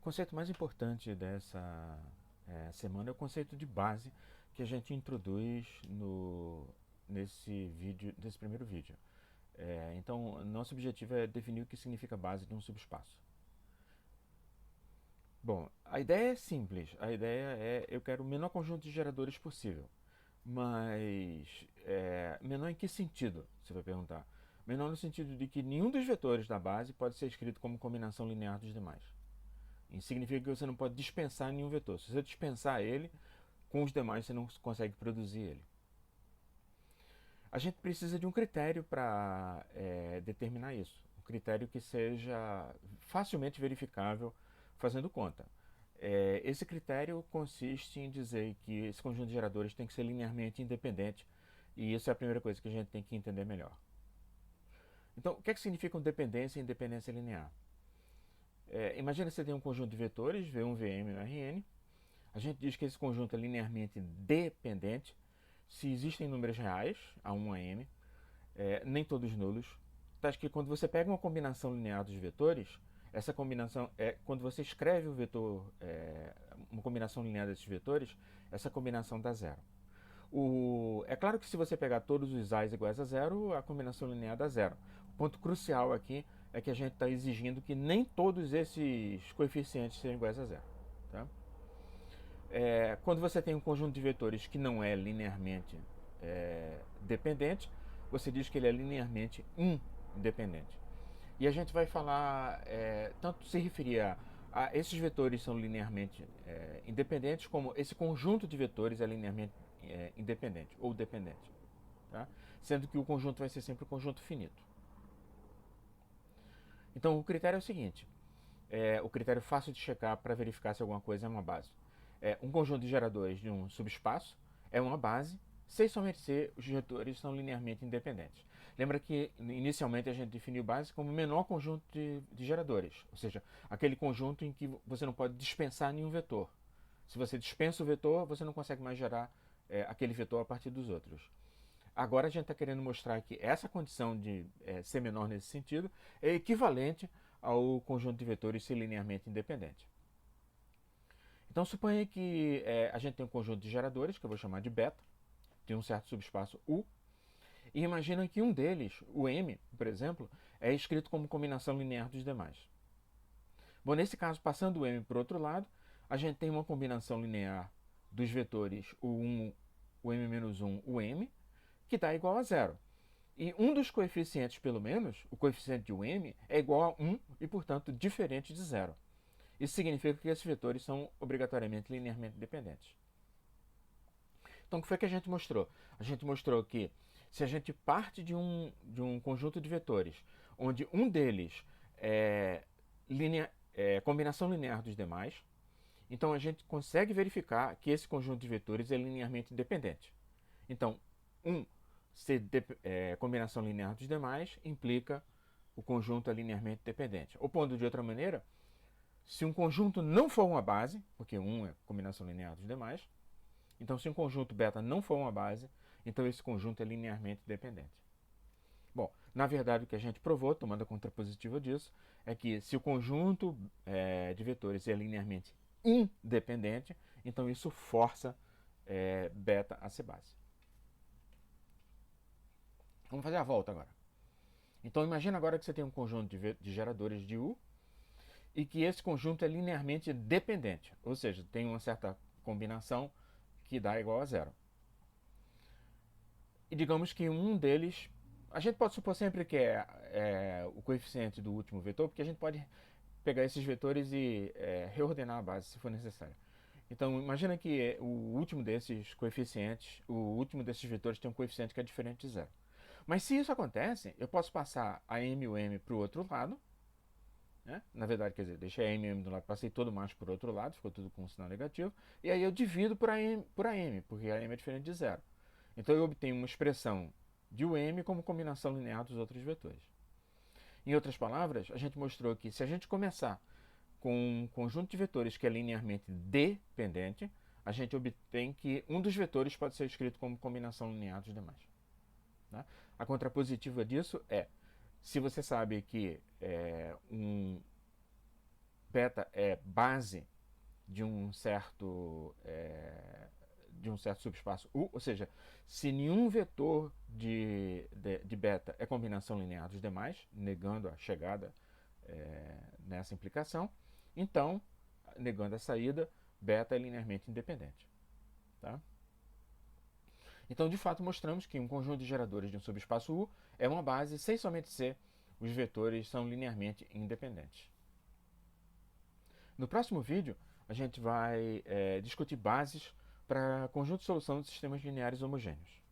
conceito mais importante dessa semana é o conceito de base que a gente introduz nesse primeiro vídeo. Então, nosso objetivo é definir o que significa base de um subespaço. Bom, a ideia é simples. A ideia é eu quero o menor conjunto de geradores possível. Mas menor em que sentido? Você vai perguntar. Menor no sentido de que nenhum dos vetores da base pode ser escrito como combinação linear dos demais. Isso significa que você não pode dispensar nenhum vetor. Se você dispensar ele, com os demais você não consegue produzir ele. A gente precisa de um critério para determinar isso. Um critério que seja facilmente verificável fazendo conta. Esse critério consiste em dizer que esse conjunto de geradores tem que ser linearmente independente, e isso é a primeira coisa que a gente tem que entender melhor. Então, o que é que significam dependência e independência linear? Imagina que você tem um conjunto de vetores, V1, Vm e Rn. A gente diz que esse conjunto é linearmente dependente se existem números reais, A1 a M, nem todos nulos. Tá, que quando você pega uma combinação linear dos vetores, essa combinação quando você escreve o vetor, uma combinação linear desses vetores, essa combinação dá zero. É claro que se você pegar todos os A's iguais a zero, a combinação linear dá zero. O ponto crucial aqui é que a gente está exigindo que nem todos esses coeficientes sejam iguais a zero. Tá? Quando você tem um conjunto de vetores que não é linearmente dependente, você diz que ele é linearmente independente. E a gente vai falar, tanto se referir a esses vetores são linearmente independentes, como esse conjunto de vetores é linearmente independente ou dependente. Tá? Sendo que o conjunto vai ser sempre um conjunto finito. Então o critério é o seguinte, o critério fácil de checar para verificar se alguma coisa é uma base. Um conjunto de geradores de um subespaço é uma base se e somente se os vetores são linearmente independentes. Lembra que inicialmente a gente definiu base como o menor conjunto de geradores, ou seja, aquele conjunto em que você não pode dispensar nenhum vetor. Se você dispensa o vetor, você não consegue mais gerar aquele vetor a partir dos outros. Agora a gente está querendo mostrar que essa condição de ser menor nesse sentido é equivalente ao conjunto de vetores ser linearmente independente. Então suponha que a gente tem um conjunto de geradores, que eu vou chamar de beta, de um certo subespaço U, e imagina que um deles, o M, por exemplo, é escrito como combinação linear dos demais. Bom, nesse caso, passando o M para o outro lado, a gente tem uma combinação linear dos vetores o1, o M-1, o M, que dá igual a zero. E um dos coeficientes, pelo menos, o coeficiente de M, é igual a 1 e, portanto, diferente de zero. Isso significa que esses vetores são obrigatoriamente linearmente dependentes. Então, o que foi que a gente mostrou? A gente mostrou que se a gente parte de um conjunto de vetores, onde um deles é combinação linear dos demais, então a gente consegue verificar que esse conjunto de vetores é linearmente independente. Então, ser combinação linear dos demais implica o conjunto é linearmente dependente. Ou pondo de outra maneira, se um conjunto não for uma base, porque é combinação linear dos demais, então se um conjunto beta não for uma base, então esse conjunto é linearmente dependente. Bom, na verdade o que a gente provou, tomando a contrapositiva disso, é que se o conjunto de vetores é linearmente independente, então isso força beta a ser base. Vamos fazer a volta agora. Então imagina agora que você tem um conjunto de geradores de U e que esse conjunto é linearmente dependente, ou seja, tem uma certa combinação que dá igual a zero. E digamos que um deles, a gente pode supor sempre que é o coeficiente do último vetor, porque a gente pode pegar esses vetores e reordenar a base se for necessário. Então imagina que o último desses coeficientes, o último desses vetores tem um coeficiente que é diferente de zero. Mas se isso acontece, eu posso passar a M e o M para o outro lado, né? Na verdade, quer dizer, deixei a M e M do lado, passei todo o macho para o outro lado, ficou tudo com um sinal negativo, e aí eu divido por a M, porque a M é diferente de zero. Então eu obtenho uma expressão de o M como combinação linear dos outros vetores. Em outras palavras, a gente mostrou que se a gente começar com um conjunto de vetores que é linearmente dependente, a gente obtém que um dos vetores pode ser escrito como combinação linear dos demais. Tá? A contrapositiva disso é, se você sabe que beta é base de um certo subespaço U, ou seja, se nenhum vetor de beta é combinação linear dos demais, negando a chegada nessa implicação, então, negando a saída, beta é linearmente independente. Tá? Então, de fato, mostramos que um conjunto de geradores de um subespaço U é uma base sem somente ser os vetores são linearmente independentes. No próximo vídeo, a gente vai discutir bases para conjunto de solução de sistemas lineares homogêneos.